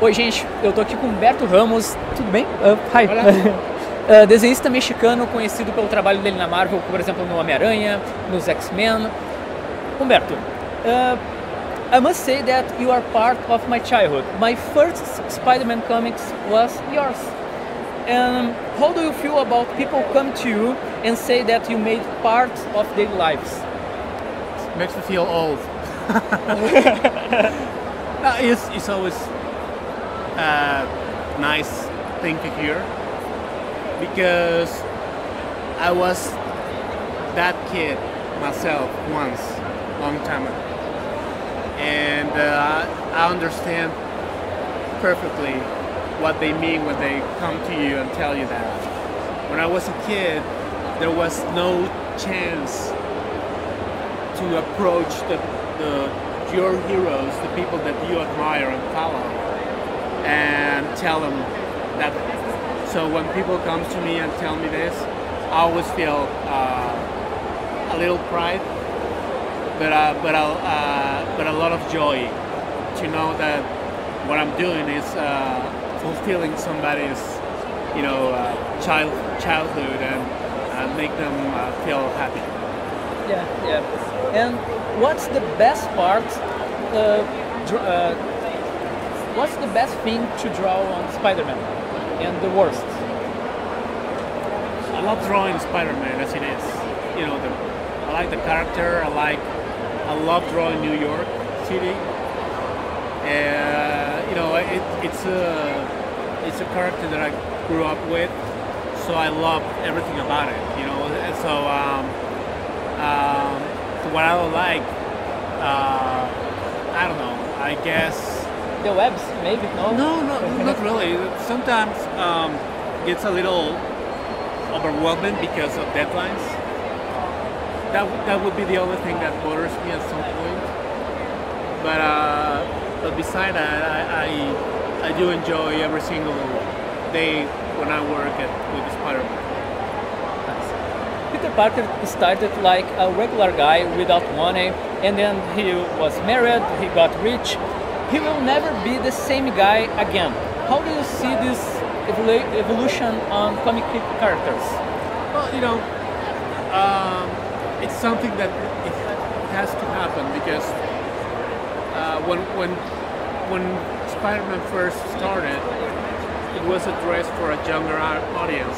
Oi, gente, eu tô aqui com Humberto Ramos, tudo bem? Hi. Desenhista mexicano conhecido pelo trabalho dele na Marvel, por exemplo, no Homem-Aranha, nos X-Men. Humberto, I must say that you are part of my childhood. My first Spider-Man comics was yours. How do you feel about people come to you and say that you made part of their lives? Makes me feel old. It's always a nice thing to hear, because I was that kid myself once, long time ago, and I understand perfectly what they mean when they come to you and tell you that. When I was a kid, there was no chance to approach your heroes, the people that you admire and follow, and tell them that. So when people come to me and tell me this, I always feel a little pride, but a lot of joy to know that what I'm doing is fulfilling somebody's, childhood and make them feel happy. Yeah. And what's the best part? What's the best thing to draw on Spider-Man, and the worst? I love drawing Spider-Man as it is. I like the character. I love drawing New York City. It's a character that I grew up with, so I love everything about it. And so what I don't like, I don't know. I guess the webs, maybe No, not really. Sometimes it's a little overwhelming because of deadlines. That would be the only thing that bothers me at some point. But beside that, I do enjoy every single day when I work with Spider-Man. Peter Parker started like a regular guy without money, and then he was married, he got rich. He will never be the same guy again. How do you see this evolution on comic characters? Well, it's something that it has to happen, because when Spider-Man first started, it was addressed for a younger audience,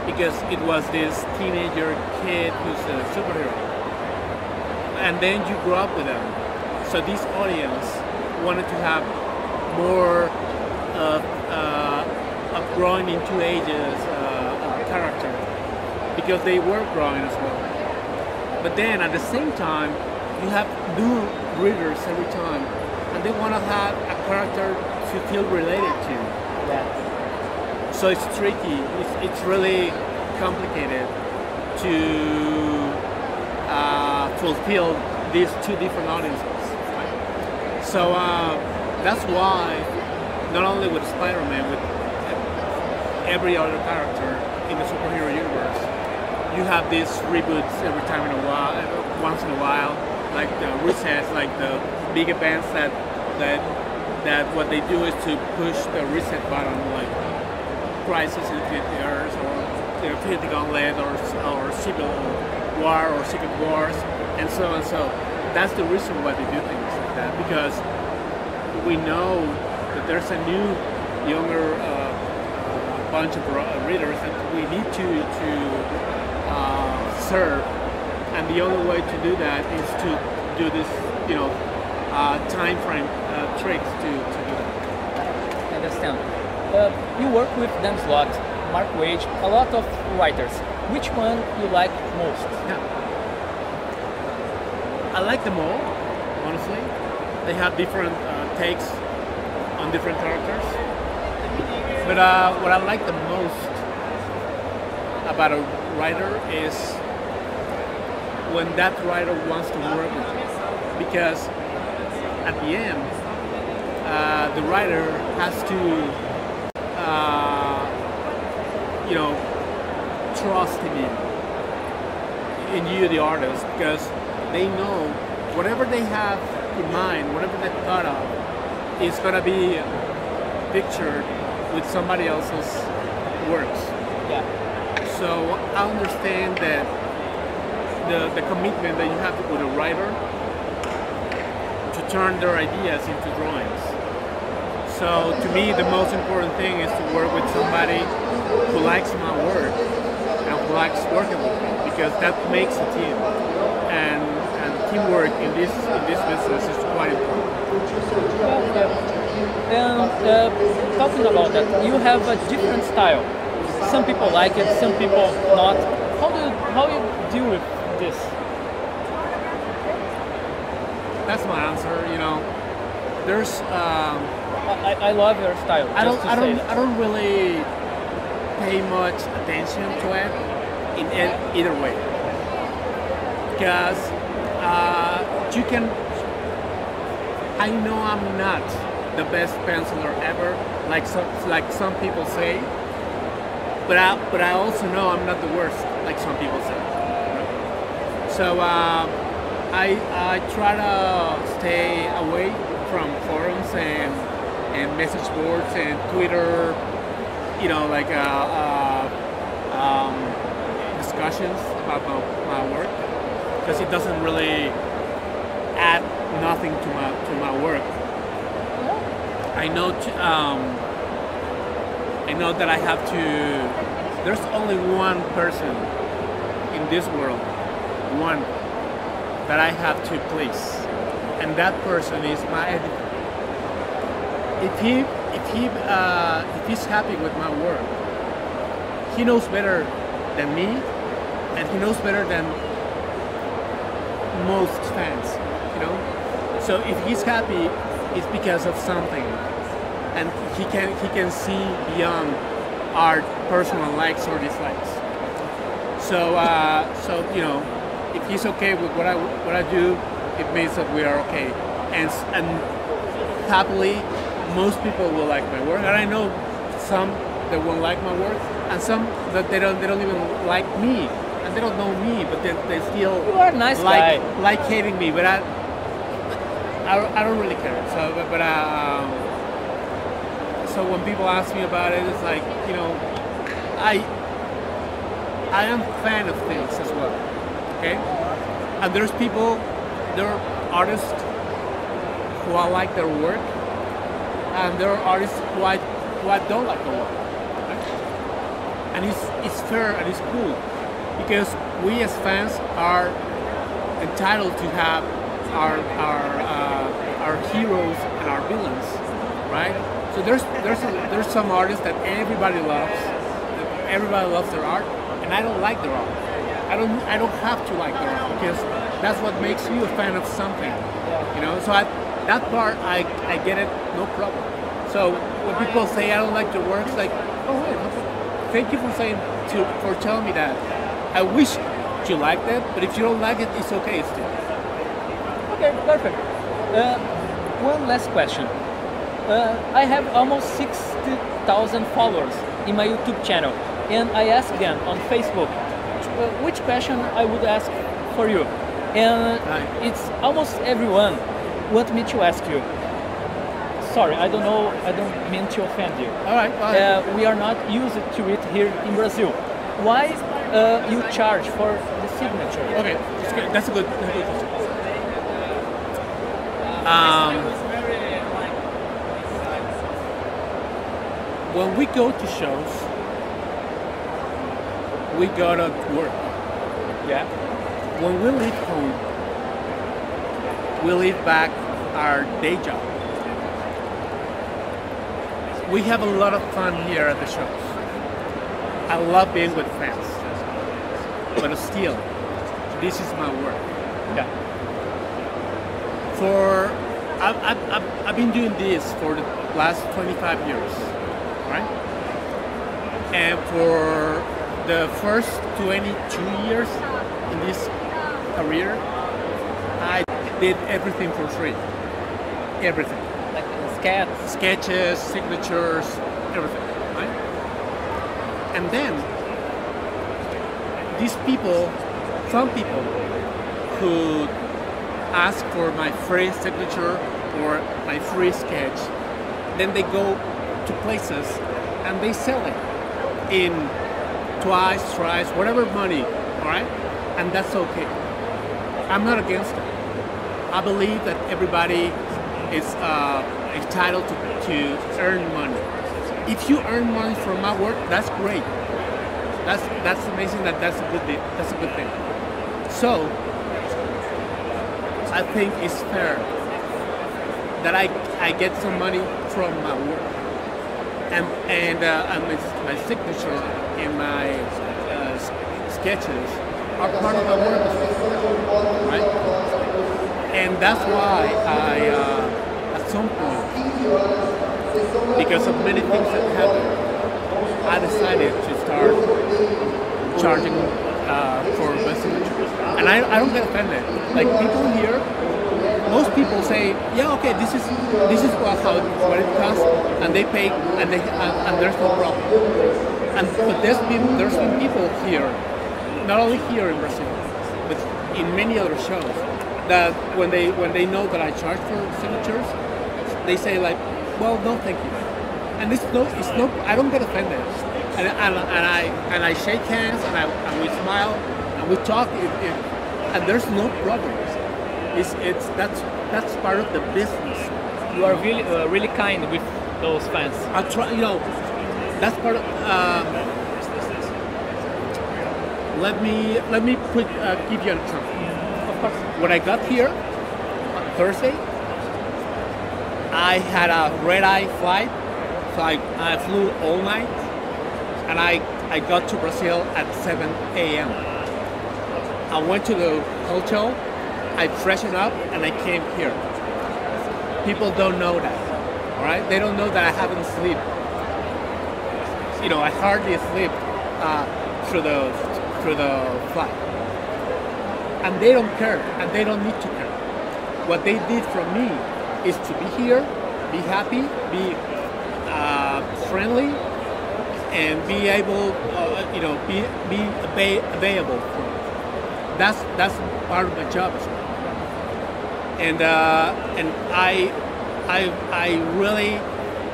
because it was this teenager kid who's a superhero, and then you grew up with them. So this audience wanted to have more of growing into ages character, because they were growing as well. But then at the same time, you have new readers every time, and they want to have a character to feel related to. Yeah. So it's tricky. It's really complicated to fulfill these two different audiences. So that's why, not only with Spider-Man, with every other character in the superhero universe, you have these reboots every time in a while, once in a while, like the resets, like the big events that what they do is to push the reset button, like Crisis in Infinite Earths, or Infinity Gauntlet, or Civil War, or Secret Wars, and so on. So that's the reason why they do things like that, because we know that there's a new, younger bunch of readers that we need to serve, and the only way to do that is to do this, time frame tricks to do that. I understand. You work with Dan Slott, Mark Waid, a lot of writers. Which one you like most? Yeah. I like them all, honestly. They have different takes on different characters. But what I like the most about a writer is when that writer wants to work with you. Because at the end, the writer has to, trust in you, the artist, because they know whatever they have in mind, whatever they thought of, is gonna be pictured with somebody else's works. Yeah. So I understand that the commitment that you have with a writer to turn their ideas into drawings. So to me, the most important thing is to work with somebody who likes my work and who likes working with me, because that makes a team. And teamwork in this business is quite important. And talking about that, you have a different style. Some people like it, some people not. How you deal with this? That's my answer. You know, there's. I love your style. I don't really pay much attention to it in either way, because you can. I know I'm not the best penciler ever, like some people say, but I also know I'm not the worst, like some people say. So I try to stay away from forums and message boards and Twitter, you know, like discussions about my work, because it doesn't really add nothing to my work. I know that I have to. There's only one person in this world, one that I have to please, and that person is my editor. If he's happy with my work, he knows better than me, and he knows better than most fans, you know. So if he's happy, it's because of something, and he can see beyond our personal likes or dislikes. So you know, if he's okay with what I do, it means that we are okay, and happily, most people will like my work, and I know some that won't like my work, and some that they don't even like me, and they don't know me, but they still You are a nice guy. like hating me, but I don't really care. So so when people ask me about it, it's like, you know, I am a fan of things as well, okay? And there are artists who I like their work, and there are artists who I don't like their work. Right? And it's fair and it's cool, because we as fans are entitled to have our heroes and our villains, right? So there's some artists that everybody loves. Everybody loves their art, and I don't like their art. I don't have to like their art, because that's what makes you a fan of something, you know. So that part I get it, no problem. So when people say I don't like their works, like, oh wait, thank you for telling me that. I wish you liked it, but if you don't like it, it's okay still. Okay, perfect. One last question. I have almost 60,000 followers in my YouTube channel, and I asked them on Facebook which question I would ask for you, and it's almost everyone want me to ask you. Sorry, I don't mean to offend you. All right. We are not used to it here in Brazil. Why you charge for the signature? Okay, that's a good question. When we go to shows, we go to work. Yeah. When we leave home, we leave back our day job. We have a lot of fun here at the shows. I love being with fans, but still, this is my work. Yeah. I've been doing this for the last 25 years, right? And for the first 22 years in this career, I did everything for free. Everything. Like sketches, signatures, everything, right? And then some people who ask for my free signature or my free sketch, then they go to places and they sell it in twice, thrice, whatever money, all right? And that's okay. I'm not against it. I believe that everybody is entitled to earn money. If you earn money from my work, that's great. That's amazing. That's a good thing. So I think it's fair that I get some money from my work, and my signature in my sketches are part of my work as well, right? And that's why at some point, because of many things that happened, I decided to start charging for my signature. And I don't get offended. Like people here, most people say, yeah, okay, this is what it costs, and they pay, and there's no problem. But there's been people here, not only here in Brazil, but in many other shows, that when they know that I charge for signatures, they say like, well, no, thank you. And it's no, I don't get offended. And I shake hands and we smile and we talk, and there's no problem. That's part of the business. You are really kind with those fans. I try, that's part of. Let me give you an example. Of course. When I got here on Thursday, I had a red-eye flight, so I flew all night, and I got to Brazil at 7 a.m. I went to the hotel, I freshened up, and I came here. People don't know that, all right? They don't know that I haven't slept. I hardly sleep through the flight. And they don't care, and they don't need to care. What they did for me is to be here, be happy, be friendly, and be able, be available for me. That's part of my job as well. And I really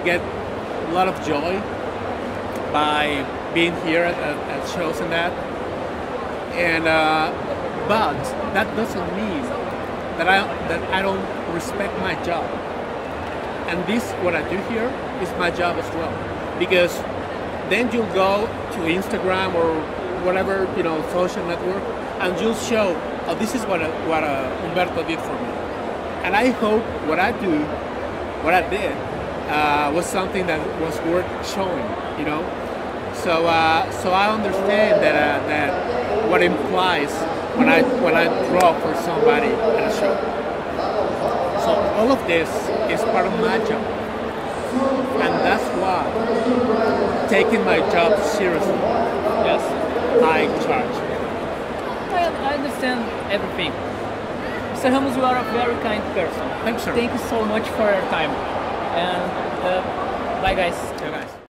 get a lot of joy by being here at shows and that. And but that doesn't mean that I don't respect my job. And this, what I do here, is my job as well. Because then you'll go to Instagram or whatever, social network, and you'll show, oh, this is what Humberto did for me. And I hope what I did, was something that was worth showing, So I understand that what implies when I draw for somebody at a show. So all of this is part of my job, and that's why taking my job seriously, yes, I charge. I understand everything. Mr. Ramos, you are a very kind person. Thanks, sir. Thank you so much for your time. And bye, guys.